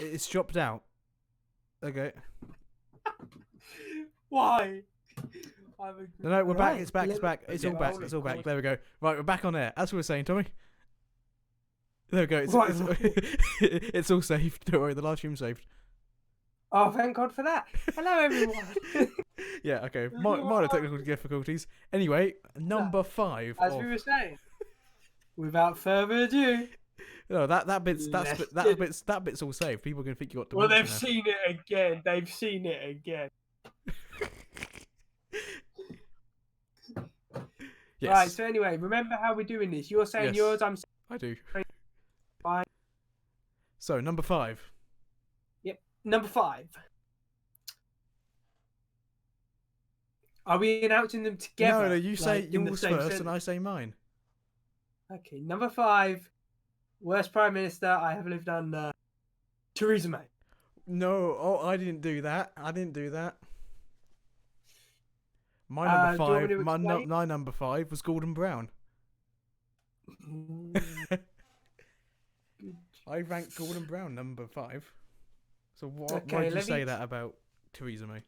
It's dropped out. Okay. Why? No, we're back. Right. It's back. It's back. It's all back. It's all back. There we go. Right, we're back on air. As we were saying, Tommy. There we go. It's all saved. Don't worry, the live stream's saved. Oh, thank God for that. Hello, everyone. Yeah, okay. Minor technical difficulties. Anyway, number 5. As we were saying, without further ado. No, that bit's all saved. People can think you got dementia. Well, they've now. seen it again. They've seen it again. Yes. Right, so anyway, remember how we're doing this. You're saying Yes. yours, I'm saying I do. mine. So, number 5. Yep. Number 5. Are we announcing them together? No, you say in the yours same first sentence? and I say mine. Okay, number 5. Worst Prime Minister I have lived under. Theresa May. No, I didn't do that. My number do you want me 5. to explain? My number 5 was Gordon Brown. I ranked Gordon Brown number 5. So why did you say that about Theresa May?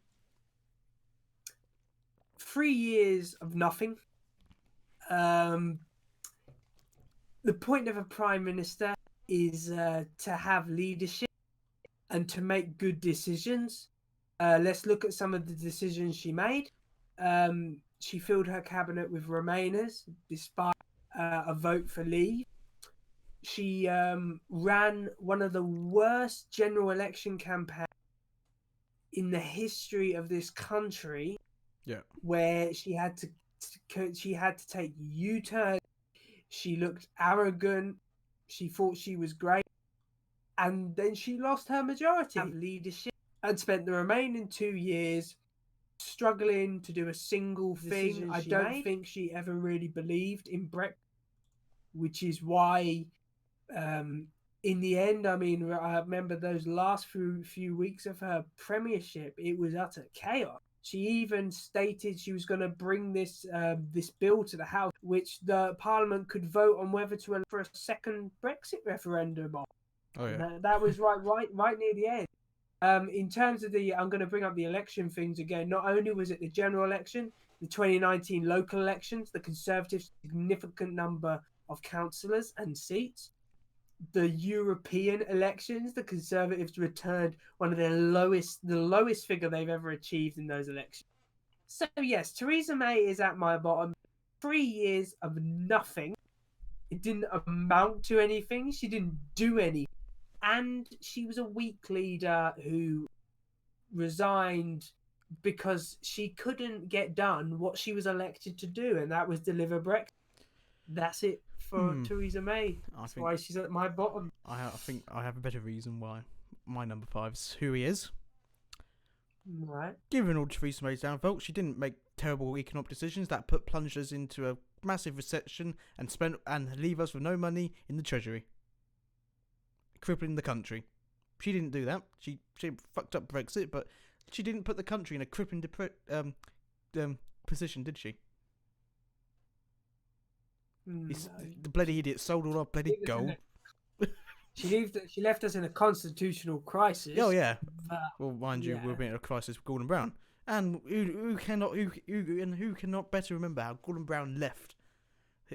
3 years of nothing. The point of a prime minister is to have leadership and to make good decisions. Let's look at some of the decisions she made. She filled her cabinet with Remainers despite a vote for leave. She ran one of the worst general election campaigns in the history of this country. Yeah. Where she had to take U-turn. She looked arrogant. She thought she was great, and then she lost her majority of leadership and spent the remaining 2 years struggling to do a single thing. I don't think she ever really believed in Brexit, which is why, in the end, I mean, I remember those last few weeks of her premiership, it was utter chaos. She even stated she was going to bring this bill to the House, which the Parliament could vote on whether to allow for a second Brexit referendum on. Oh yeah. That was right near the end. In terms of I'm going to bring up the election things again. Not only was it the general election, the 2019 local elections, the Conservatives' significant number of councillors and seats. The European elections, the Conservatives returned one of the lowest figure they've ever achieved in those elections. So yes, Theresa May is at my bottom. 3 years of nothing. It didn't amount to anything. She didn't do anything. And she was a weak leader who resigned because she couldn't get done what she was elected to do, and that was deliver Brexit. That's it for Theresa May. That's why she's at my bottom. I think I have a better reason why my number 5 is who he is. Right. Given all Theresa May's downfall, she didn't make terrible economic decisions that plunged us into a massive recession and leave us with no money in the treasury, crippling the country. She didn't do that. She fucked up Brexit, but she didn't put the country in a crippling position, did she? No. The bloody idiot sold all our bloody gold. She left us in a constitutional crisis. Oh yeah. Well, mind you, we've been in a crisis with Gordon Brown, and who cannot better remember how Gordon Brown left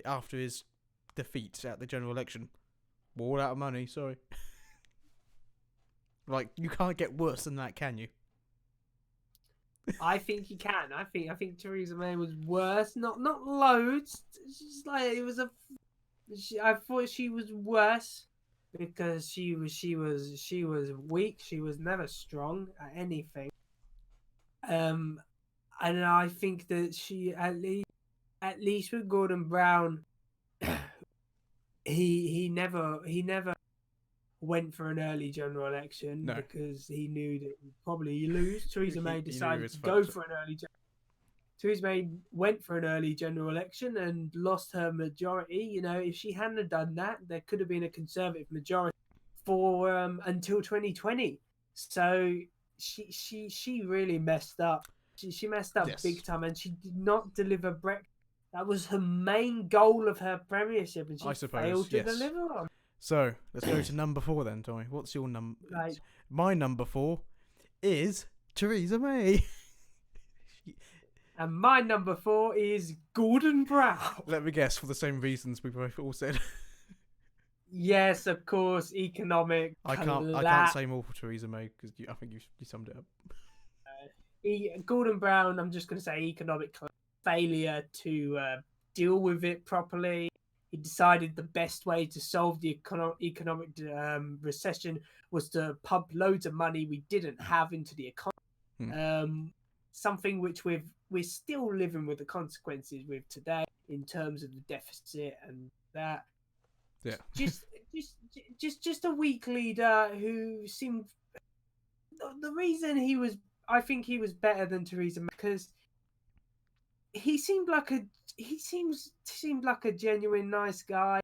after his defeat at the general election? All out of money. Sorry. Like, you can't get worse than that, can you? I think you can. I think Theresa May was worse. Not loads. It's just like it was I thought she was worse because she was weak. She was never strong at anything. And I think that she at least with Gordon Brown, he never went for an early general election because he knew that he'd probably lose. Theresa May decided to go for an early. Theresa May went for an early general election and lost her majority. You know, if she hadn't done that, there could have been a Conservative majority for until 2020. So she really messed up. She messed up big time, and she did not deliver Brexit. That was her main goal of her premiership, and she failed to deliver on. So let's go to number 4 then, Tommy. What's your number? Like, My number 4 is Theresa May. and my number 4 is Gordon Brown. Let me guess, for the same reasons we both all said. Yes, of course, economic I can't collapse. say more for Theresa May because I think you summed it up. Gordon Brown, I'm just going to say economic failure to deal with it properly. He decided the best way to solve the economic recession was to pump loads of money we didn't have into the economy. Something which we're still living with the consequences with today in terms of the deficit and that. Yeah. Just a weak leader who seemed. The reason I think he was better than Theresa May because he seemed like a genuine nice guy.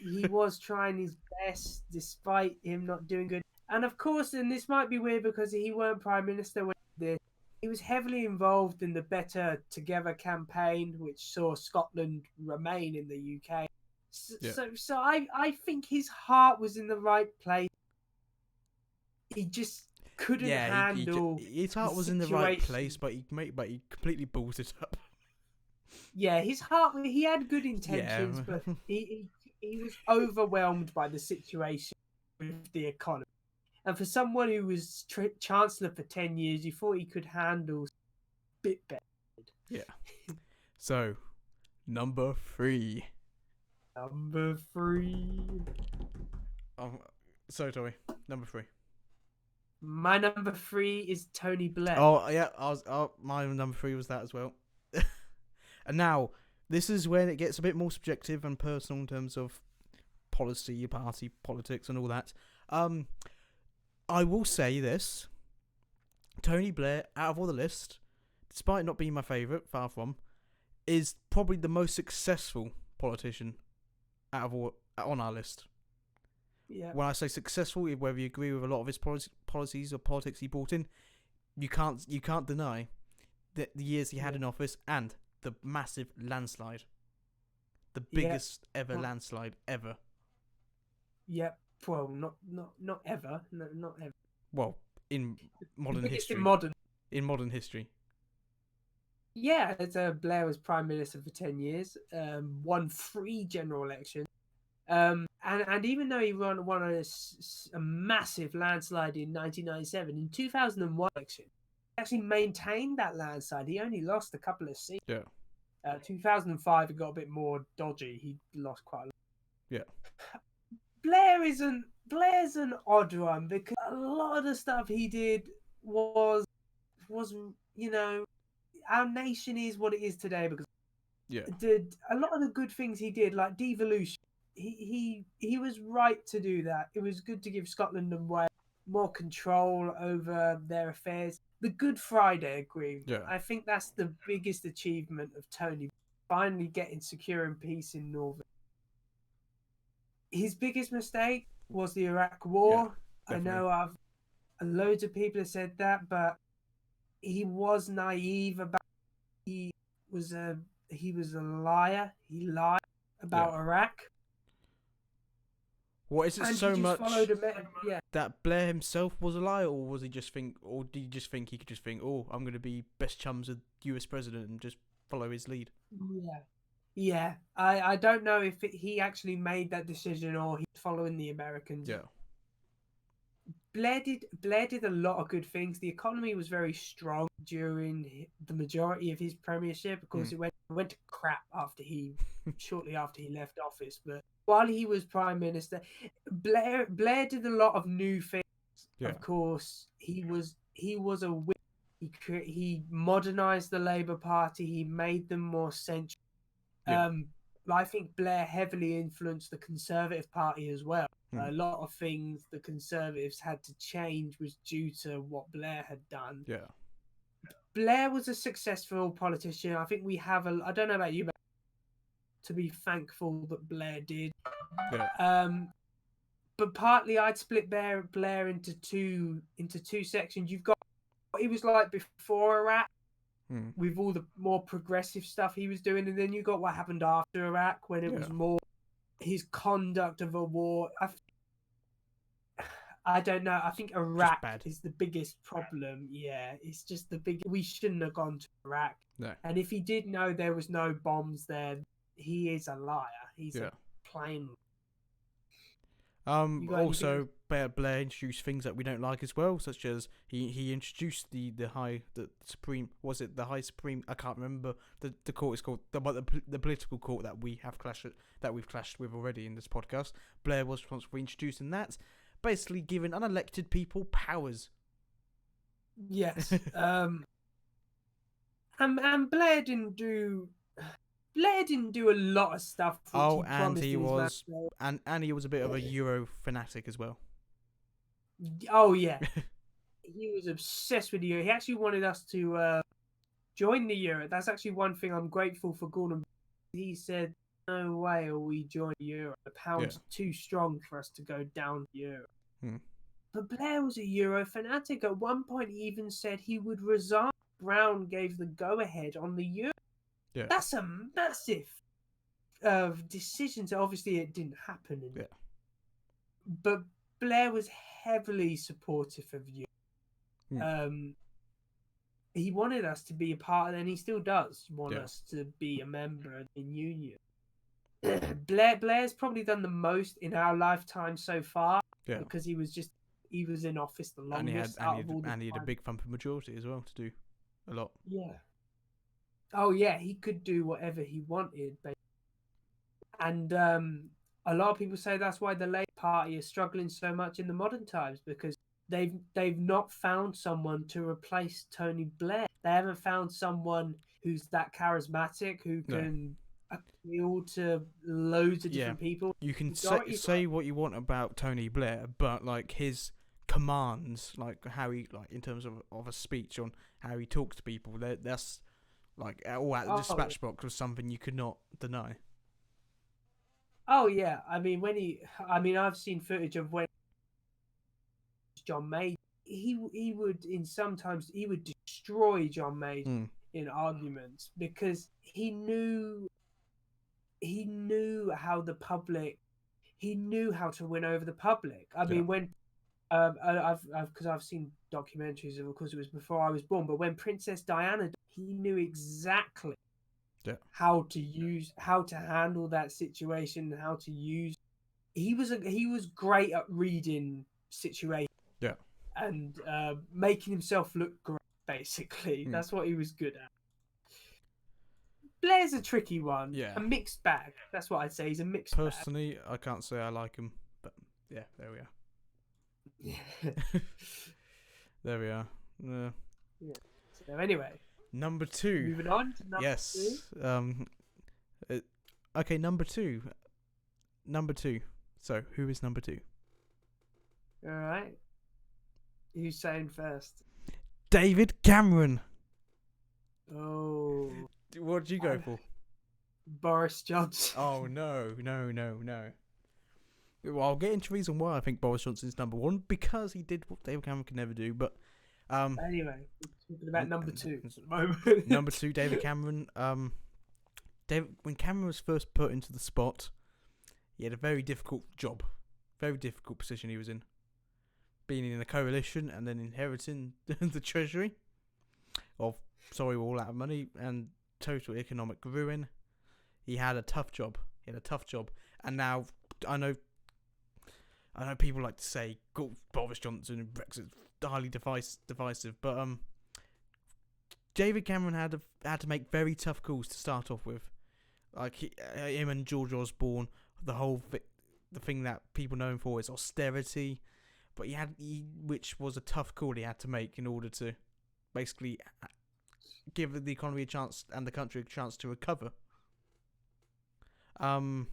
He was trying his best despite him not doing good. And of course, and this might be weird because he weren't prime minister when he was heavily involved in the Better Together campaign, which saw Scotland remain in the UK. So I think his heart was in the right place. He just couldn't handle. His heart was in the right place, but he completely balls it up. Yeah, his heart. He had good intentions, but he was overwhelmed by the situation with the economy. And for someone who was chancellor for 10 years, you thought he could handle a bit better. Yeah. So, number 3. Number 3. So, Tommy, number 3. My number 3 is Tony Blair. Oh yeah, my number 3 was that as well. And now, this is when it gets a bit more subjective and personal in terms of policy, party politics, and all that. I will say this: Tony Blair, out of all the list, despite not being my favourite, far from, is probably the most successful politician out of all on our list. Yeah. When I say successful, whether you agree with a lot of his policies or politics he brought in, you can't deny the years he had in office and the massive landslide, the biggest ever landslide ever. Yep. Well, not ever. No, not ever. Well, in modern history. In modern history. Yeah, Blair was prime minister for 10 years, won 3 general elections. And even though he won a massive landslide in 1997, in 2001 election, he actually maintained that landslide. He only lost a couple of seats. Yeah. 2005, it got a bit more dodgy. He lost quite a lot. Yeah. Blair's an odd one because a lot of the stuff he did was our nation is what it is today because did a lot of the good things he did, like devolution. He was right to do that. It was good to give Scotland and Wales more control over their affairs. The Good Friday Agreement. Yeah. I think that's the biggest achievement of Tony. Finally getting secure and peace in Northern. His biggest mistake was the Iraq War. Yeah, I know loads of people have said that, but he was naive about. He was a liar. He lied about Iraq. What is it so much that Blair himself was a liar, or did he just think he could just think, oh, I'm going to be best chums with US president and just follow his lead? Yeah. I don't know if he actually made that decision or he's following the Americans. Yeah. Blair did a lot of good things. The economy was very strong during the majority of his premiership. Of course, it went to crap shortly after he left office. But while he was prime minister, Blair did a lot of new things. Yeah. Of course, he was a winner. He modernized the Labour Party. He made them more central. Yeah. I think Blair heavily influenced the Conservative Party as well. A lot of things the Conservatives had to change was due to what Blair had done. Yeah. Blair was a successful politician. I think we have I don't know about you, but to be thankful that Blair did. Yeah. But partly I'd split Blair into two sections. You've got what he was like before Iraq, with all the more progressive stuff he was doing, and then you got what happened after Iraq when it was more. his conduct of a war. I don't know. I think Just Iraq bad. is the biggest problem. Yeah, it's just the big. We shouldn't have gone to Iraq. No. And if he did know there was no bombs there, he is a liar. He's Yeah. a plain. You got anything else? Also, Blair introduced things that we don't like as well, such as he introduced the supreme, was it the high supreme? I can't remember the court is called, but the political court that we've clashed with already in this podcast. Blair was responsible for introducing that, basically giving unelected people powers. Yes. And Blair didn't do a lot of stuff. Oh, he and promised he in his was manifesto. and he was a bit of a Euro fanatic as well. Oh yeah, he was obsessed with the Euro. He actually wanted us to join the Euro. That's actually one thing I'm grateful for Gordon. He said, "No way are we joining the Euro. The pound's too strong for us to go down the Euro." But Blair was a Euro fanatic. At one point, he even said he would resign. Brown gave the go-ahead on the Euro. Yeah. That's a massive decision. So obviously, it didn't happen. But Blair was heavily supportive of you. He wanted us to be a part, and he still does want us to be a member of the union. Blair's probably done the most in our lifetime so far, because he was in office the longest and he had a big thumping majority as well to do a lot. Yeah. Oh yeah, he could do whatever he wanted, and a lot of people say that's why the Labour Party is struggling so much in the modern times, because they've not found someone to replace Tony Blair. They haven't found someone who's that charismatic, who can appeal to loads of different people. You can say what you want about Tony Blair, but like his commands, like how he, like in terms of a speech on how he talks to people, that's like all at the dispatch box was something you could not deny. Oh yeah, I mean I've seen footage of when John Major, he would sometimes destroy John Major in arguments, because he knew how he knew how to win over the public. I mean, when I've seen documentaries, of course it was before I was born, but when Princess Diana, he knew exactly how to handle that situation, how to use. He was great at reading situations. Yeah. And making himself look great, basically. That's what he was good at. Blair's a tricky one. Yeah. A mixed bag. That's what I'd say. He's a mixed bag. Personally, I can't say I like him, but yeah, there we are. Yeah. There we are. Yeah. So anyway. Number 2. Moving on to number 2. Okay, number 2. Number 2. So, who is number 2? All right. Who's saying first? David Cameron. Oh. What did you go for? Boris Johnson. Oh, no. Well, I'll get into the reason why I think Boris Johnson is number 1, because he did what David Cameron could never do, but... anyway, we're talking about number 2 at the moment. Number 2, David Cameron. When Cameron was first put into the spot, he had a very difficult job. Very difficult position he was in. Being in a coalition and then inheriting the treasury of, we're all out of money and total economic ruin. He had a tough job. And now I know people like to say Boris Johnson and Brexit highly divisive, but David Cameron had to make very tough calls to start off with, like him and George Osborne. The thing that people know him for is austerity. But which was a tough call he had to make in order to basically give the economy a chance and the country a chance to recover. But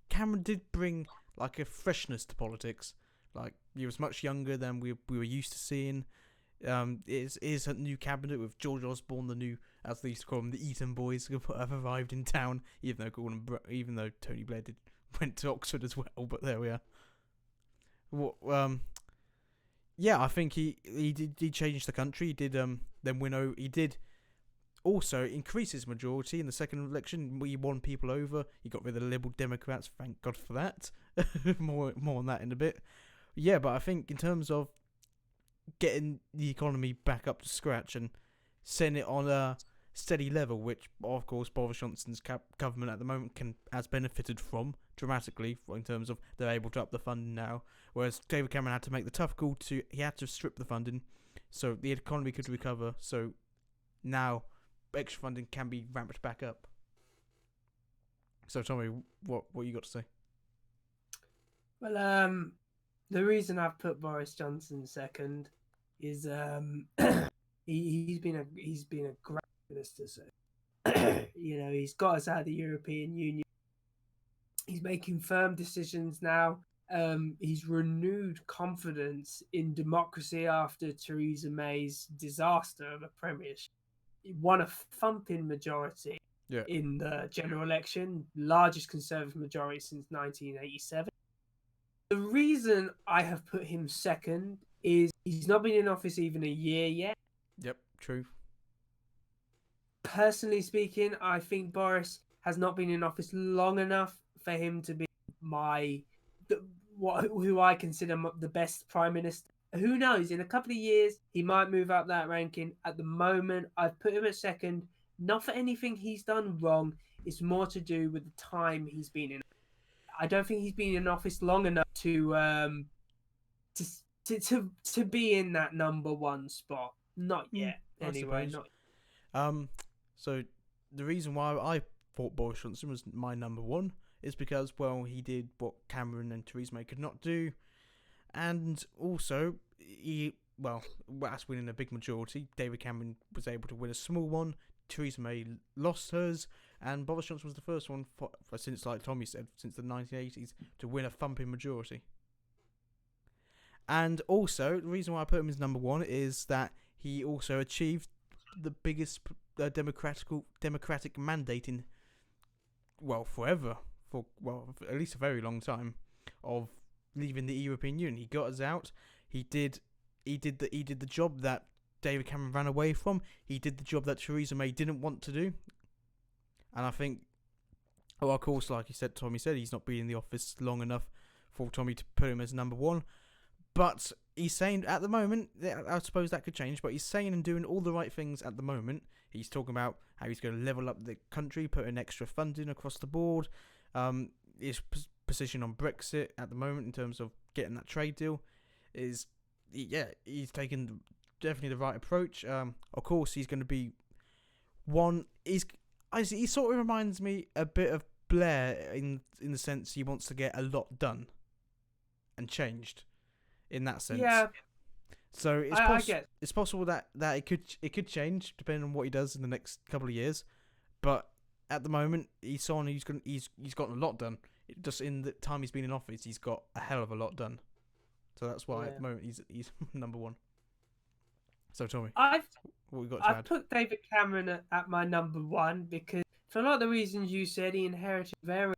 Cameron did bring like a freshness to politics. Like, he was much younger than we were used to seeing. It is a new cabinet with George Osborne, the new, as they used to call them, the Eton boys, who have arrived in town. Even though Tony Blair went to Oxford as well, but there we are. I think he did change the country. He did then win over. He did also increases majority in the second election. We won people over. You got rid of the Liberal Democrats. Thank God for that. more on that in a bit. Yeah, but I think in terms of getting the economy back up to scratch and setting it on a steady level, which of course Boris Johnson's government at the moment has benefited from dramatically in terms of they're able to up the funding now, whereas David Cameron had to make the tough call he had to strip the funding so the economy could recover. So now extra funding can be ramped back up. So Tommy, what you got to say? Well, the reason I've put Boris Johnson second is he's been a great minister. So he's got us out of the European Union. He's making firm decisions now. He's renewed confidence in democracy after Theresa May's disaster of a premiership. He won a thumping majority in the general election, largest Conservative majority since 1987. The reason I have put him second is he's not been in office even a year yet. Yep, true. Personally speaking, I think Boris has not been in office long enough for him to be who I consider the best prime minister. Who knows? In a couple of years, he might move up that ranking. At the moment, I've put him at second. Not for anything he's done wrong. It's more to do with the time he's been in. I don't think he's been in office long enough to be in that number one spot. Not yet, anyway. Not. So the reason why I thought Boris Johnson was my number one is because, well, he did what Cameron and Theresa May could not do, and also whilst winning a big majority, David Cameron was able to win a small one. Theresa May lost hers, and Boris Johnson was the first one since, like Tommy said, since the 1980s to win a thumping majority. And also, the reason why I put him as number one is that he also achieved the biggest democratic mandate in, forever, for at least a very long time, of leaving the European Union. He got us out. He did the job that David Cameron ran away from. He did the job that Theresa May didn't want to do. And I think, of course, like Tommy said, he's not been in the office long enough for Tommy to put him as number one. But he's saying at the moment, I suppose that could change, but he's saying and doing all the right things at the moment. He's talking about how he's going to level up the country, put in extra funding across the board. His position on Brexit at the moment in terms of getting that trade deal is, he's taken definitely the right approach. Of course, he's going to be one. He sort of reminds me a bit of Blair in the sense he wants to get a lot done and changed in that sense. Yeah. So it's possible that it could change depending on what he does in the next couple of years. But at the moment, he's gotten a lot done. Just in the time he's been in office, he's got a hell of a lot done. So that's why at the moment he's number one. So Tommy, I've got to add? put David Cameron at my number one because for a lot of the reasons you said, he inherited a very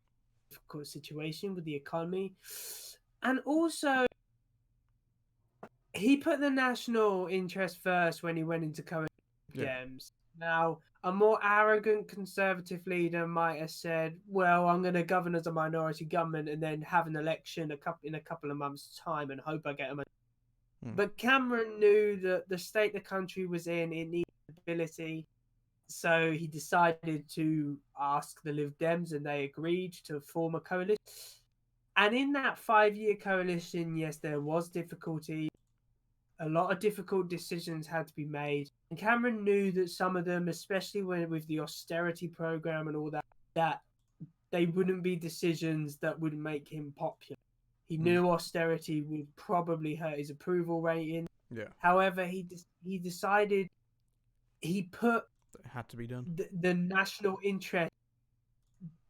difficult situation with the economy, and also he put the national interest first when he went into current Dems. Now, a more arrogant conservative leader might have said, well, I'm going to govern as a minority government and then have an election in a couple of months' time and hope I get a. But Cameron knew that the state the country was in, it needed stability. So he decided to ask the Lib Dems and they agreed to form a coalition. And in that 5-year coalition, yes, there was difficulty. A lot of difficult decisions had to be made. And Cameron knew that some of them, especially with the austerity program and all that, that they wouldn't be decisions that would make him popular. He knew austerity would probably hurt his approval rating. Yeah. However, he decided he put it had to be done. The national interest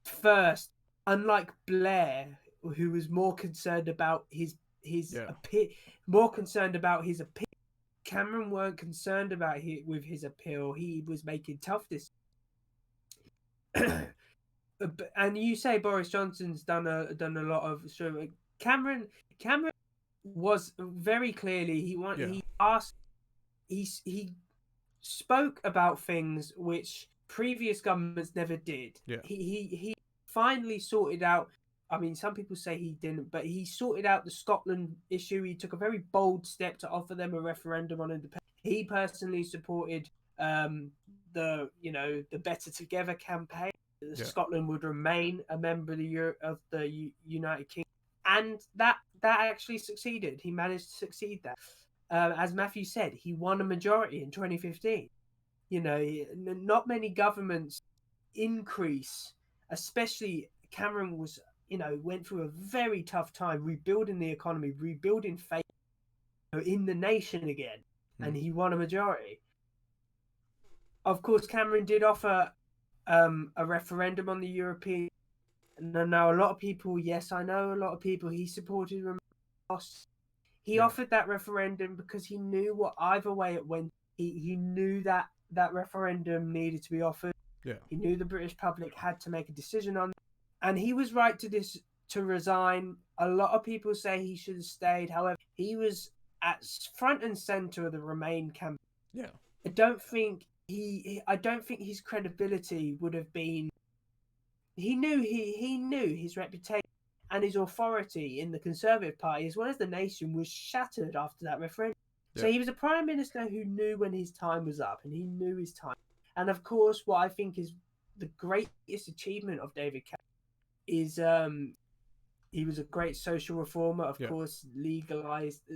first, unlike Blair, who was more concerned about his more concerned about his appeal. Cameron weren't concerned about with his appeal. He was making tough decisions. And you say Boris Johnson's done a lot of. So Cameron was very clearly he asked he spoke about things which previous governments never did. Yeah. He finally sorted out. I mean, some people say he didn't, but he sorted out the Scotland issue. He took a very bold step to offer them a referendum on independence. He personally supported the Better Together campaign. Yeah. Scotland would remain a member of the United Kingdom, and that actually succeeded. He managed to succeed that. As Matthew said, he won a majority in 2015. Not many governments increase, especially Cameron was, went through a very tough time rebuilding the economy, rebuilding faith in the nation again, and he won a majority. Of course, Cameron did offer a referendum on the European. And now a lot of people, yes, I know a lot of people, he supported. He offered that referendum because he knew what either way it went. He knew that referendum needed to be offered. Yeah. He knew the British public had to make a decision on it. And he was right to resign. A lot of people say he should have stayed. However, he was at front and center of the Remain campaign. Yeah. I don't think his credibility would have been. He knew his reputation and his authority in the Conservative Party, as well as the nation, was shattered after that referendum. Yeah. So he was a prime minister who knew when his time was up, and he knew his time. And of course, what I think is the greatest achievement of David Cameron is he was a great social reformer. Of course, the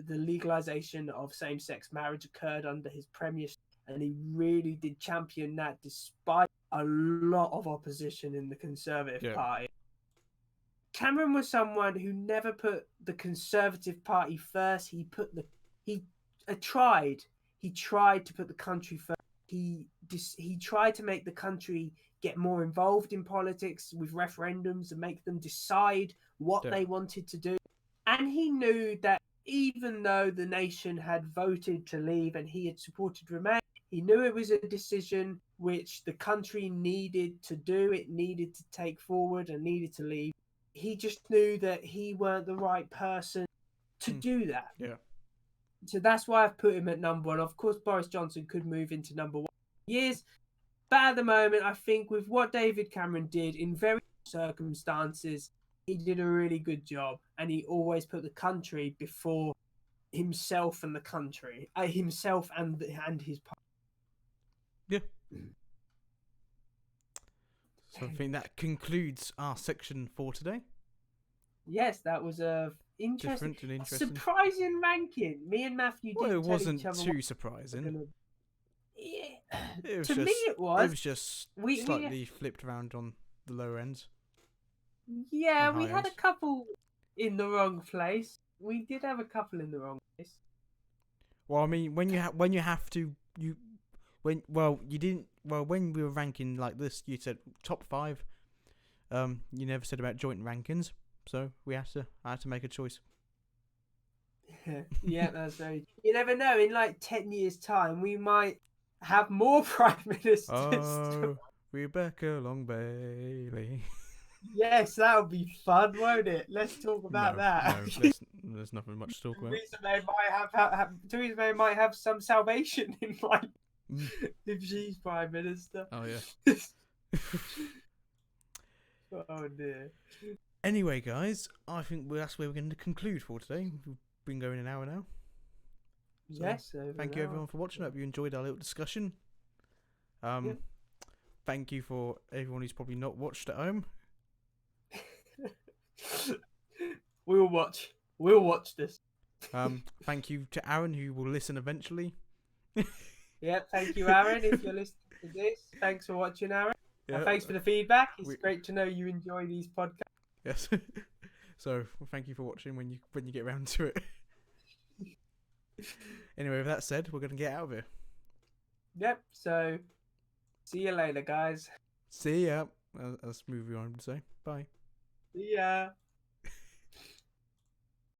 legalization of same-sex marriage occurred under his premiership, and he really did champion that despite a lot of opposition in the Conservative Party. Cameron was someone who never put the Conservative Party first. He tried to put the country first. He tried to make the country get more involved in politics with referendums and make them decide what they wanted to do. And he knew that even though the nation had voted to leave and he had supported Remain, he knew it was a decision which the country needed to do. It needed to take forward and needed to leave. He just knew that he weren't the right person to do that. Yeah. So that's why I've put him at number one. Of course, Boris Johnson could move into number one years. But at the moment, I think with what David Cameron did in very circumstances, he did a really good job. And he always put the country before himself and the country. Himself and his party. Yeah. So I think that concludes our section for today. Yes, that was a interesting, surprising ranking. Me and Matthew didn't it wasn't too surprising. Yeah. To me, it was. It was just slightly flipped around on the lower ends. Yeah, we had a couple in the wrong place. We did have a couple in the wrong place. Well, I mean, when we were ranking like this, you said top 5. You never said about joint rankings, so I had to make a choice. Yeah, that's very. You never know. In like 10 years' time, we might have more prime ministers. Oh, Rebecca Long Bailey. Yes, that would be fun, won't it? Let's talk about that. No, there's nothing much to talk about. Theresa May might have some salvation in life if she's prime minister. Oh yeah. Oh dear. Anyway, guys, I think that's where we're going to conclude for today. We've been going an hour now. So yes. Thank you everyone for watching. I hope you enjoyed our little discussion. Thank you for everyone who's probably not watched at home. We'll watch this. Thank you to Aaron who will listen eventually. Yeah, thank you, Aaron, if you're listening to this. Thanks for watching, Aaron. Yeah. And thanks for the feedback. It's great to know you enjoy these podcasts. Yes. So thank you for watching when you get around to it. Anyway, with that said, we're gonna get out of here. Yep. So see you later, guys. See ya. That's movie on to say. Bye. See ya.